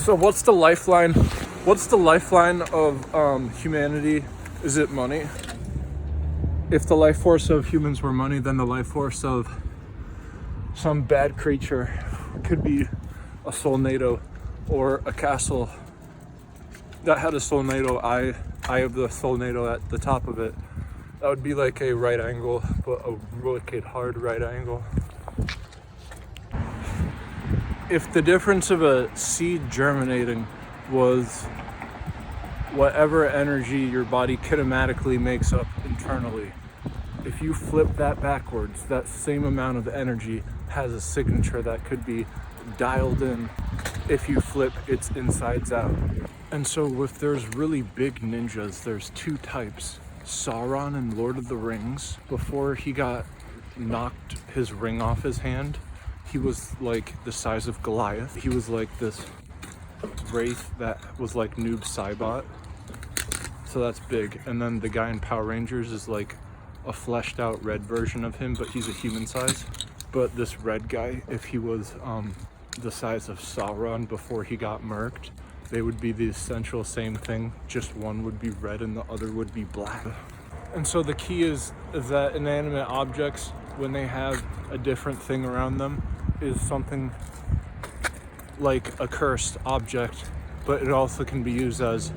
So what's the lifeline? What's the lifeline of humanity? Is it money? If the life force of humans were money, then the life force of some bad creature could be a soulnado or a castle that had a soulnado eye of the soulnado at the top of it. That would be like a right angle, but a wicked hard right angle. If the difference of a seed germinating was whatever energy your body kinematically makes up internally, if you flip that backwards, that same amount of energy has a signature that could be dialed in if you flip its insides out. And so if there's really big ninjas, there's two types. Sauron in Lord of the Rings, before he got knocked his ring off his hand, he was like the size of Goliath. He was like this wraith that was like Noob Saibot. So that's big. And then the guy in Power Rangers is like a fleshed out red version of him, but he's a human size. But this red guy, if he was the size of Sauron before he got murked, they would be the essential same thing, just one would be red and the other would be black. And so the key is that inanimate objects, when they have a different thing around them, is something like a cursed object, but it also can be used as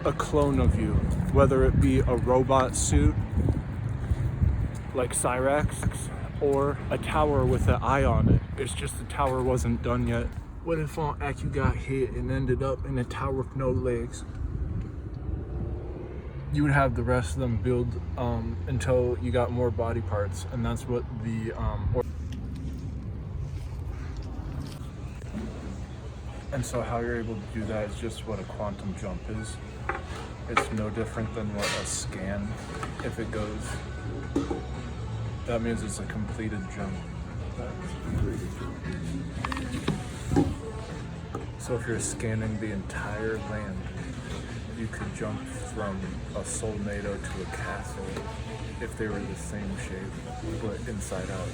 a clone of you, whether it be a robot suit like Cyrax or a tower with an eye on it. It's just the tower wasn't done yet. What if on Aku got hit and ended up in a tower with no legs? You would have the rest of them build until you got more body parts, and that's what the and so how you're able to do that is just what a quantum jump is. It's no different than what a scan, if it goes, that means it's a completed jump. So if you're scanning the entire land, you could jump from a soulnado to a castle if they were the same shape, but inside out.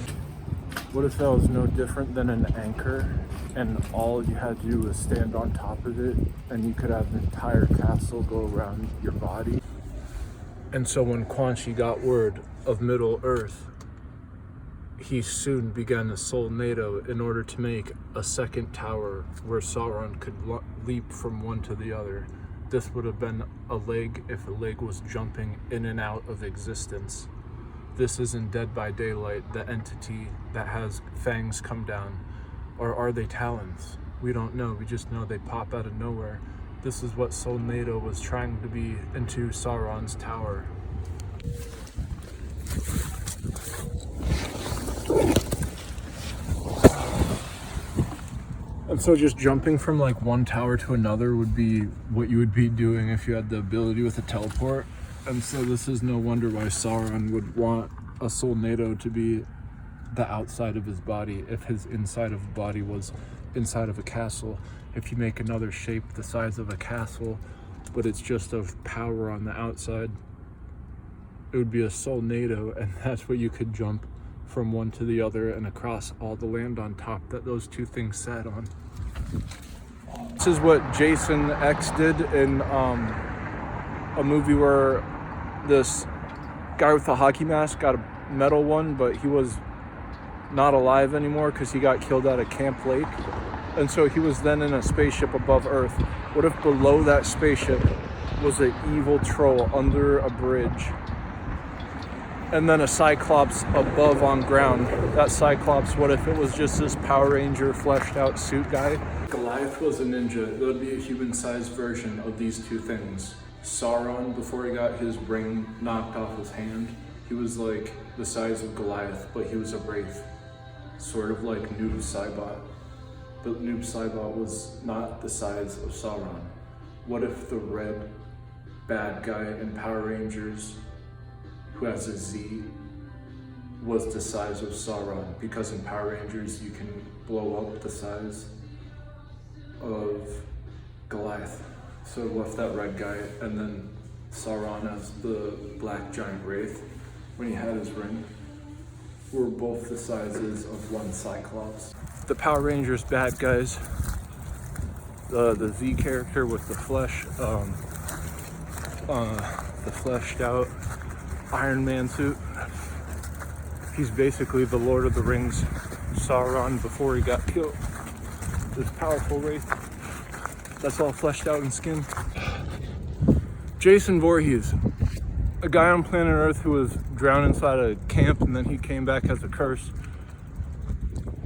What if that was no different than an anchor and all you had to do was stand on top of it and you could have an entire castle go around your body? And so when Quan Chi got word of Middle Earth, he soon began a soulnado in order to make a second tower where Sauron could leap from one to the other. This would have been a leg if a leg was jumping in and out of existence. This isn't Dead by Daylight, the entity that has fangs come down. Or are they talons? We don't know, we just know they pop out of nowhere. This is what soulnado was trying to be into Sauron's tower. And so just jumping from like one tower to another would be what you would be doing if you had the ability with a teleport. And so this is no wonder why Sauron would want a soulnado to be the outside of his body if his inside of the body was inside of a castle. If you make another shape the size of a castle, but it's just of power on the outside, it would be a soulnado, and that's what you could jump from one to the other and across all the land on top that those two things sat on. This is what Jason X did in a movie where this guy with a hockey mask got a metal one, but he was not alive anymore because he got killed at a Camp Lake. And so he was then in a spaceship above Earth. What if below that spaceship was an evil troll under a bridge? And then a Cyclops above on ground. That Cyclops, what if it was just this Power Ranger fleshed out suit guy? Goliath was a ninja. It would be a human-sized version of these two things. Sauron, before he got his ring knocked off his hand, he was like the size of Goliath, but he was a wraith. Sort of like Noob Saibot. But Noob Saibot was not the size of Sauron. What if the red bad guy in Power Rangers, who has a Z, was the size of Sauron? Because in Power Rangers you can blow up the size of Goliath. So what if that red guy and then Sauron as the black giant wraith, when he had his ring, were both the sizes of one Cyclops? The Power Rangers bad guys, the Z character with the the fleshed out Iron Man suit. He's basically the Lord of the Rings Sauron before he got killed. This powerful wraith that's all fleshed out in skin. Jason Voorhees, a guy on planet Earth who was drowned inside a camp and then he came back as a curse.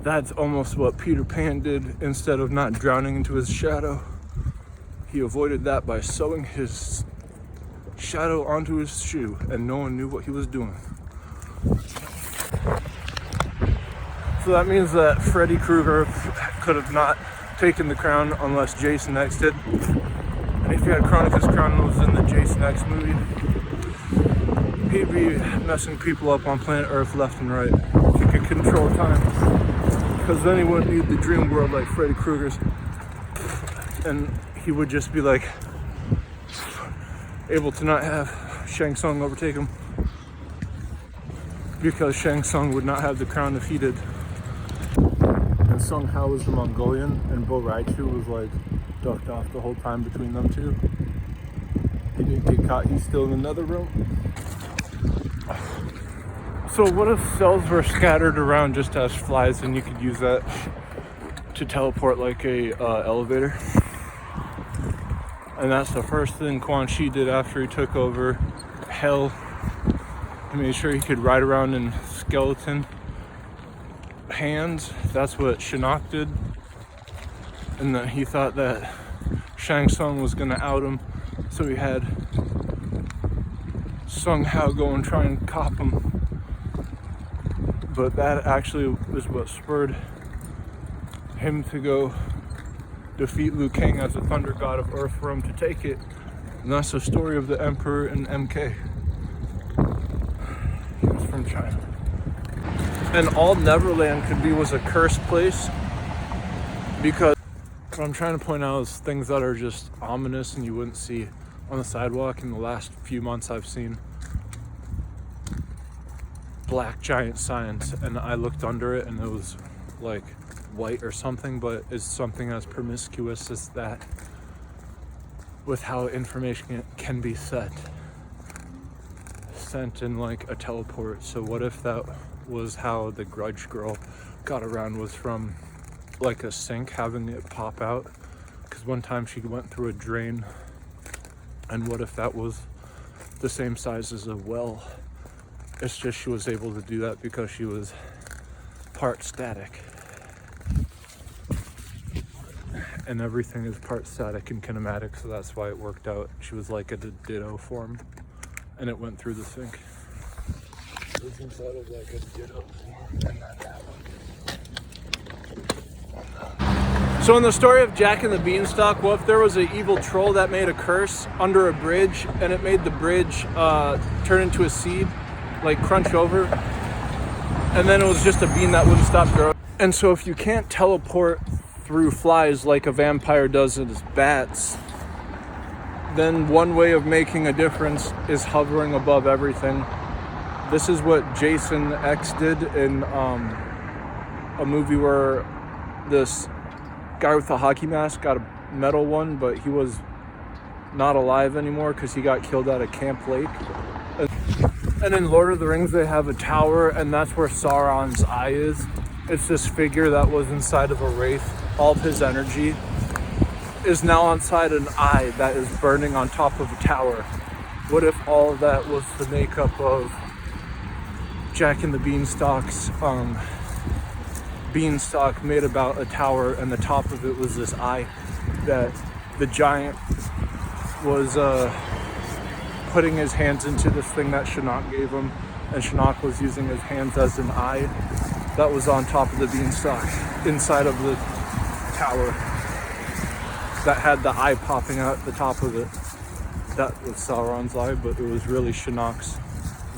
That's almost what Peter Pan did. Instead of not drowning into his shadow, he avoided that by sewing his shadow onto his shoe, and no one knew what he was doing. So that means that Freddy Krueger could have not taken the crown unless Jason X did. And if he had Chronicus Crown was in the Jason X movie, he'd be messing people up on planet Earth left and right. If he could control time. Because then he wouldn't need the dream world like Freddy Krueger's. And he would just be like, able to not have Shang Tsung overtake him. Because Shang Tsung would not have the crown if he did. And Sung Hao was the Mongolian, and Bo Raichu was like ducked off the whole time between them two. He didn't get caught, he's still in another room. So what if cells were scattered around just as flies and you could use that to teleport like a elevator? And that's the first thing Quan Chi did after he took over Hell. He made sure he could ride around in skeleton hands. That's what Shinnok did. And then he thought that Shang Tsung was gonna out him, so he had Sung Hao go and try and cop him. But that actually was what spurred him to go defeat Liu Kang as a thunder god of Earth for him to take it. And that's the story of the Emperor and MK. He was from China. And all Neverland could be was a cursed place, because what I'm trying to point out is things that are just ominous and you wouldn't see on the sidewalk. In the last few months I've seen black giant signs, and I looked under it and it was like white or something, but it's something as promiscuous as that with how information can be sent in like a teleport. So what if that was how the Grudge girl got around, was from like a sink having it pop out? Because one time she went through a drain, and what if that was the same size as a well? It's just she was able to do that because she was part static. And everything is part static and kinematic, so that's why it worked out. She was like a ditto form, and it went through the sink. It was inside of like a ditto form, and then that one. So in the story of Jack and the Beanstalk, what if there was an evil troll that made a curse under a bridge, and it made the bridge turn into a seed, like crunch over, and then it was just a bean that wouldn't stop growing. And so if you can't teleport through flies like a vampire does in his bats, then one way of making a difference is hovering above everything. This is what Jason X did in a movie where this guy with the hockey mask got a metal one, but he was not alive anymore because he got killed at a Camp Lake. And in Lord of the Rings they have a tower, and that's where Sauron's eye is. It's this figure that was inside of a wraith. All of his energy is now inside an eye that is burning on top of a tower. What if all of that was the makeup of Jack and the Beanstalk's beanstalk made about a tower, and the top of it was this eye that the giant was putting his hands into this thing that Shinnok gave him, and Shinnok was using his hands as an eye that was on top of the beanstalk inside of the tower that had the eye popping out the top of it. That was Sauron's eye, but it was really Shinnok's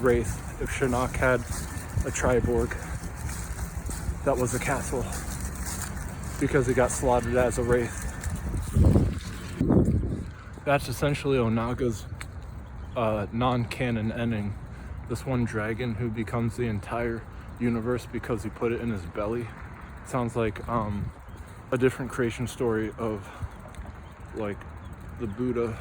wraith. If Shinnok had a Triborg, that was a castle, because it got slaughtered as a wraith. That's essentially Onaga's non-canon ending. This one dragon who becomes the entire universe because he put it in his belly. Sounds like a different creation story of like the Buddha.